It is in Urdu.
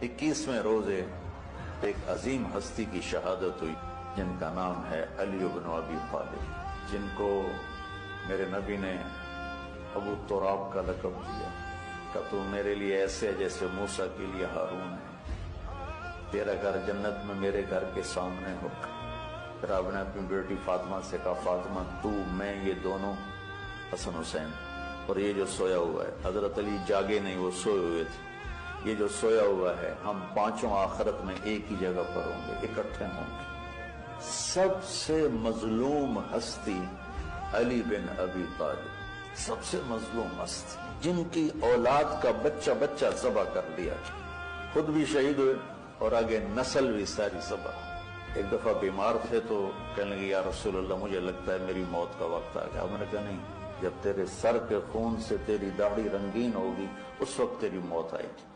21ویں روزے ایک عظیم ہستی کی شہادت ہوئی جن کا نام ہے علی بن ابی طالب، جن کو میرے نبی نے ابو تراب کا لقب دیا کہ تو میرے لیے ایسے ہے جیسے موسیٰ کے لیے ہارون ہے، تیرا گھر جنت میں میرے گھر کے سامنے ہو۔ پھر آپ نے اپنی بیٹی فاطمہ سے کہا فاطمہ تو میں یہ دونوں حسن حسین، اور یہ جو سویا ہوا ہے، حضرت علی جاگے نہیں، وہ سوئے ہوئے تھے، یہ جو سویا ہوا ہے ہم پانچوں آخرت میں ایک ہی جگہ پر ہوں گے، اکٹھے ہوں گے۔ سب سے مظلوم ہستی علی بن ابی طالب، سب سے مظلوم ہستی، جن کی اولاد کا بچہ بچہ ذبح کر دیا، خود بھی شہید ہوئے اور آگے نسل بھی ساری ذبح۔ ایک دفعہ بیمار تھے تو کہنے لگے یا رسول اللہ مجھے لگتا ہے میری موت کا وقت آ گیا۔ میں نے کہا نہیں، جب تیرے سر کے خون سے تیری داڑھی رنگین ہوگی اس وقت تیری موت آئے گی۔